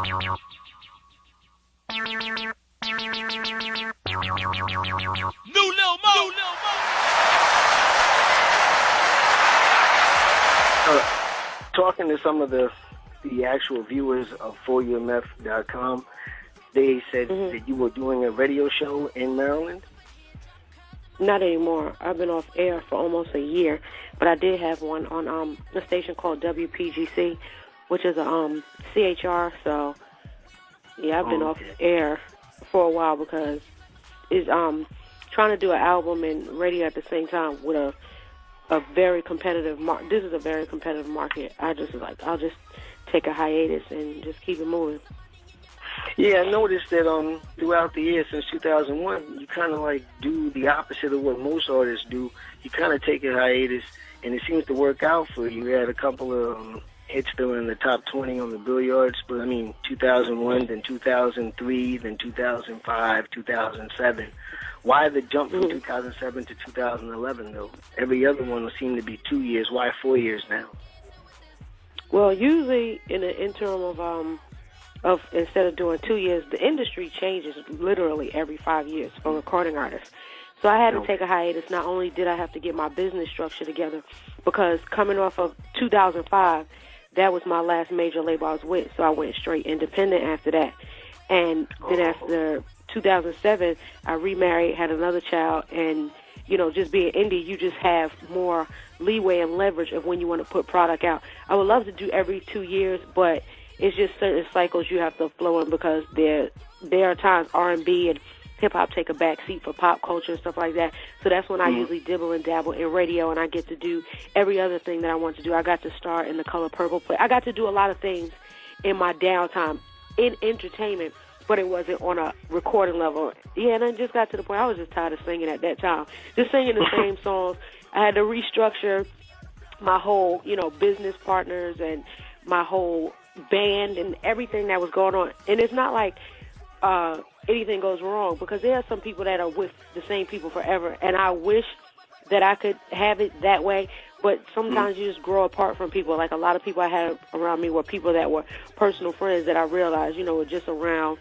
New Lil Mo. Talking to some of the actual viewers of ForYourMeth.com, they said that you were doing a radio show in Maryland. Not anymore. I've been off air for almost a year, but I did have one on a station called WPGC, which is a CHR. So yeah, I've been off air for a while because it's trying to do an album and radio at the same time with a very competitive market. This is a very competitive market. I'll just take a hiatus and just keep it moving. Yeah, I noticed that throughout the years since 2001, you kind of like do the opposite of what most artists do. You kind of take a hiatus, and it seems to work out for you. You had a couple of hits that were in the top 20 on the billiards, but I mean 2001, then 2003, then 2005, 2007. Why the jump from 2007 to 2011, though? Every other one seemed to be 2 years. Why 4 years now? Well, usually in the interim of instead of doing 2 years, the industry changes literally every 5 years for recording artists. So I had to take a hiatus. Not only did I have to get my business structure together, because coming off of 2005, that was my last major label I was with, so I went straight independent after that. And then after 2007, I remarried, had another child, and, you know, just being indie, you just have more leeway and leverage of when you want to put product out. I would love to do every 2 years, but it's just certain cycles you have to flow in, because there are times R&B and hip-hop take a back seat for pop culture and stuff like that. So that's when I usually dibble and dabble in radio, and I get to do every other thing that I want to do. I got to star in the Color Purple play. I got to do a lot of things in my downtime in entertainment, but it wasn't on a recording level. Yeah, and I just got to the point I was just tired of singing at that time. Just singing the same songs. I had to restructure my whole, business partners and my whole band and everything that was going on. And it's not like anything goes wrong, because there are some people that are with the same people forever, and I wish that I could have it that way, but sometimes you just grow apart from people. Like a lot of people I had around me were people that were personal friends that I realized, were just around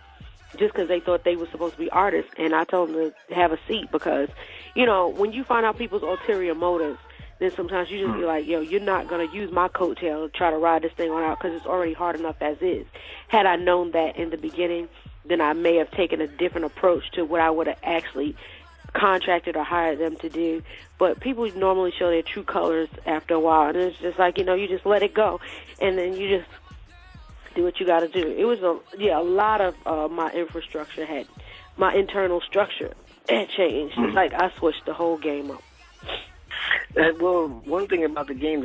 just because they thought they were supposed to be artists, and I told them to have a seat, because, when you find out people's ulterior motives, then sometimes you just be like, you're not going to use my coattail to try to ride this thing on out, because it's already hard enough as is. Had I known that in the beginning, then I may have taken a different approach to what I would have actually contracted or hired them to do. But people normally show their true colors after a while, and it's just like, you just let it go, and then you just do what you got to do. It was a lot of my infrastructure my internal structure had changed. It's like I switched the whole game up. Well, one thing about the game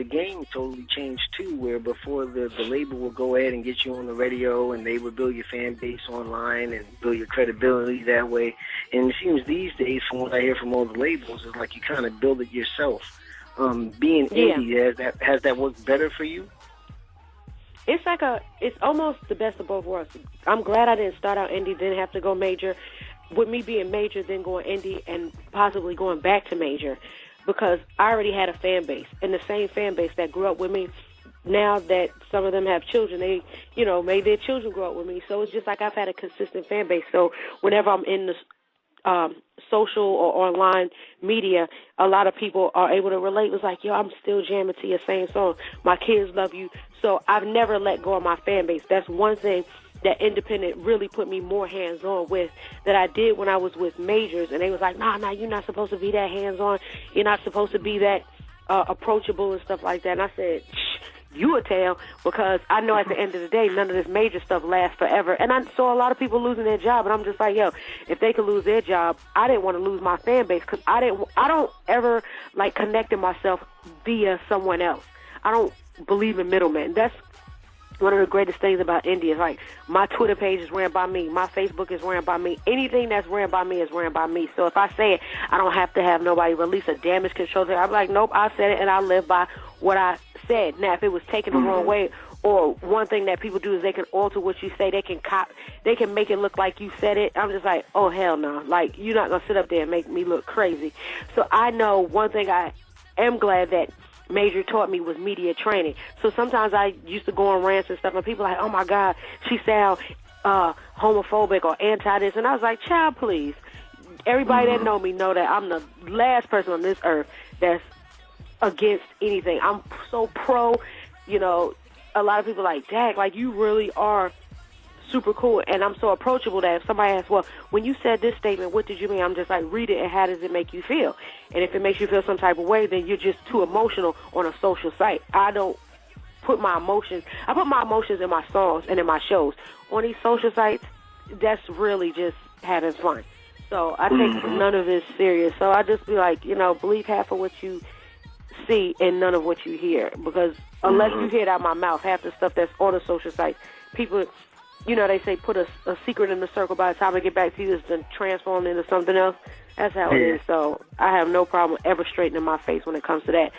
totally changed too, where before the label would go ahead and get you on the radio, and they would build your fan base online and build your credibility that way. And it seems these days, from what I hear from all the labels, it's like you kind of build it yourself. Being indie, has that worked better for you? It's almost the best of both worlds. I'm glad I didn't start out indie, then have to go major. With me being major, then going indie, and possibly going back to major, because I already had a fan base, and the same fan base that grew up with me. Now that some of them have children, they, maybe their children grow up with me. So it's just like I've had a consistent fan base. So whenever I'm in the social or online media, a lot of people are able to relate. It's like, I'm still jamming to your same song. My kids love you. So I've never let go of my fan base. That's one thing that independent really put me more hands-on with that I did when I was with majors. And they was like, nah, you're not supposed to be that hands-on. You're not supposed to be that approachable and stuff like that. And I said, you a tell, because I know at the end of the day, none of this major stuff lasts forever. And I saw a lot of people losing their job, and I'm just like, if they could lose their job, I didn't want to lose my fan base, because I don't ever like connecting myself via someone else. I don't believe in middlemen. That's one of the greatest things about India. Is like my Twitter page is ran by me, my Facebook is ran by me. Anything that's ran by me is ran by me. So if I say it, I don't have to have nobody release a damage control thing. I'm like, nope, I said it, and I live by what I said. Now, if it was taken the wrong way, or one thing that people do is they can alter what you say, they can make it look like you said it. I'm just like, oh hell no! Like, you're not gonna sit up there and make me look crazy. So I know one thing. I am glad that major taught me was media training. So sometimes I used to go on rants and stuff, and people are like, oh, my God, she sound homophobic or anti-this. And I was like, child, please. Everybody that know me know that I'm the last person on this earth that's against anything. I'm so pro, you know, a lot of people are like, Dag, like, you really are super cool, and I'm so approachable that if somebody asks, well, when you said this statement, what did you mean? I'm just like, read it, and how does it make you feel? And if it makes you feel some type of way, then you're just too emotional on a social site. I don't put my emotions, I put my emotions in my songs and in my shows. On these social sites, that's really just having fun. So I take none of this serious. So I just be like, you know, believe half of what you see and none of what you hear. Because unless you hear it out of my mouth, half the stuff that's on the social sites, people, you know, they say put a secret in the circle. By the time I get back to you, it's been transformed into something else. That's how it is. So I have no problem ever straightening my face when it comes to that.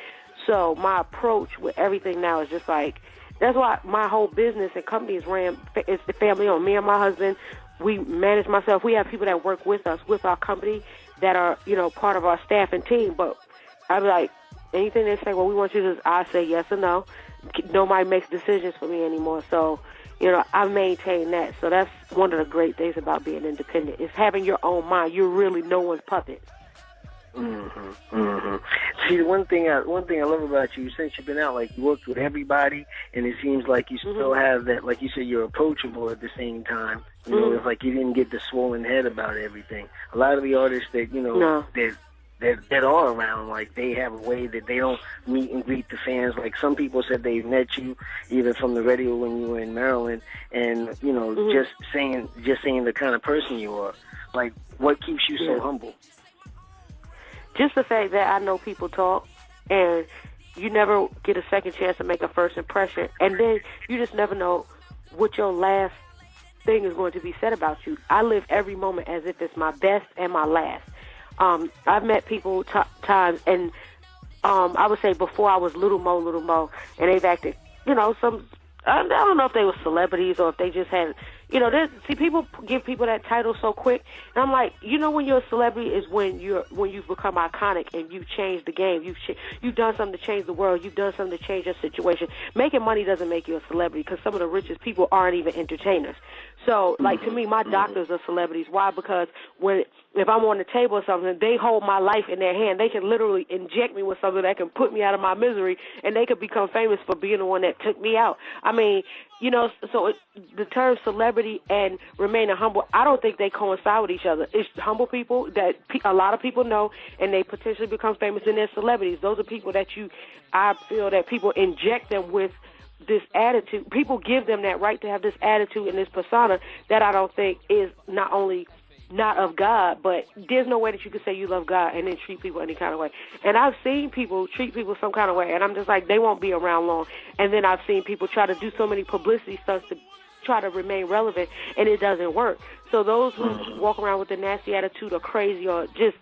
So my approach with everything now is just like, that's why my whole business and company is ran, it's the family owned. Me and my husband, we manage myself. We have people that work with us, with our company, that are, you know, part of our staff and team. But I be like, anything they say, well, we want you to, I say yes or no. Nobody makes decisions for me anymore. So, you know, I maintain that. So that's one of the great things about being independent, is having your own mind. You're really no one's puppet. See, one thing I love about you, since you've been out, like, you worked with everybody, and it seems like you still have that, like you said, you're approachable at the same time. You know, it's like you didn't get the swollen head about everything. A lot of the artists that, you know, that are around, like, they have a way that they don't meet and greet the fans. Like, some people said they've met you either from the radio when you were in Maryland, and, you know, just saying the kind of person you are. Like, what keeps you so humble? Just the fact that I know people talk, and you never get a second chance to make a first impression, and then you just never know what your last thing is going to be said about you. I live every moment as if it's my best and my last. I've met people times, and I would say before I was Lil Mo, and they've acted, you know, I don't know if they were celebrities or if they just had, you know, see, people give people that title so quick, and I'm like, you know, when you're a celebrity is when you've become iconic and you've changed the game. You've done something to change the world. You've done something to change your situation. Making money doesn't make you a celebrity, because some of the richest people aren't even entertainers. So, like, to me, my doctors are celebrities. Why? Because if I'm on the table or something, they hold my life in their hand. They can literally inject me with something that can put me out of my misery, and they could become famous for being the one that took me out. I mean, you know, so the term celebrity and remaining humble, I don't think they coincide with each other. It's humble people that a lot of people know, and they potentially become famous, and they're celebrities. Those are people that I feel that people inject them with this attitude. People give them that right to have this attitude and this persona that I don't think is not only not of God, but there's no way that you can say you love God and then treat people any kind of way. And I've seen people treat people some kind of way, and I'm just like, they won't be around long. And then I've seen people try to do so many publicity stunts to try to remain relevant, and it doesn't work. So those who walk around with a nasty attitude or crazy or just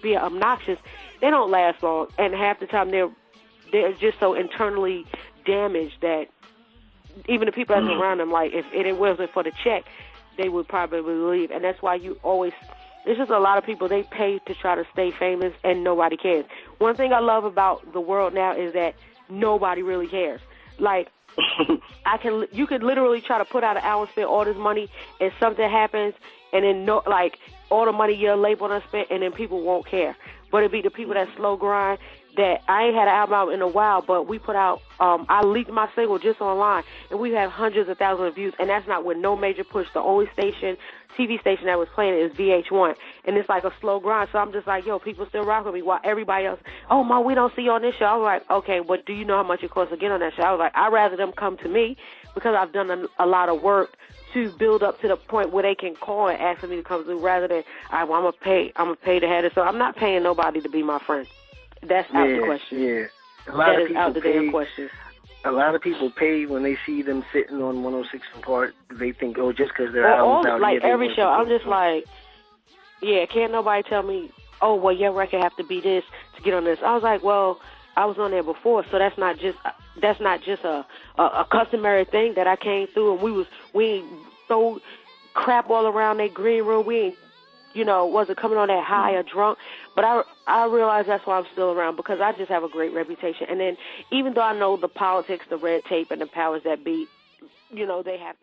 be obnoxious, they don't last long. And half the time they're just so internally damaged that even the people that's around them, like, if it wasn't for the check, they would probably leave. And that's why there's just a lot of people, they pay to try to stay famous, and nobody cares. One thing I love about the world now is that nobody really cares. Like, you could literally try to put out an hour, spend all this money, and something happens, and then all the money your label done spent, and then people won't care. But it'd be the people that slow grind. That I ain't had an album out in a while, but we put out, I leaked my single just online, and we've had hundreds of thousands of views, and that's not with no major push. The only TV station that was playing it is VH1, and it's like a slow grind. So I'm just like, yo, people still rock with me, while everybody else, oh, Ma, we don't see you on this show. I was like, okay, but do you know how much it costs to get on that show? I was like, I'd rather them come to me, because I've done a lot of work to build up to the point where they can call and ask me to come through, rather than, all right, well, I'm gonna pay to have it. So I'm not paying nobody to be my friend. That's out the question. Yeah, that is out the damn question. A lot of people pay when they see them sitting on 106 and Park. They think, oh, just because they're albums out like here. Every show, I'm just like, yeah, can't nobody tell me, oh, well, your record have to be this to get on this. I was like, well, I was on there before, so that's not just a customary thing that I came through, and we ain't throw crap all around their green room. We ain't wasn't coming on that high or drunk. But I realize that's why I'm still around, because I just have a great reputation. And then even though I know the politics, the red tape, and the powers that be, they have to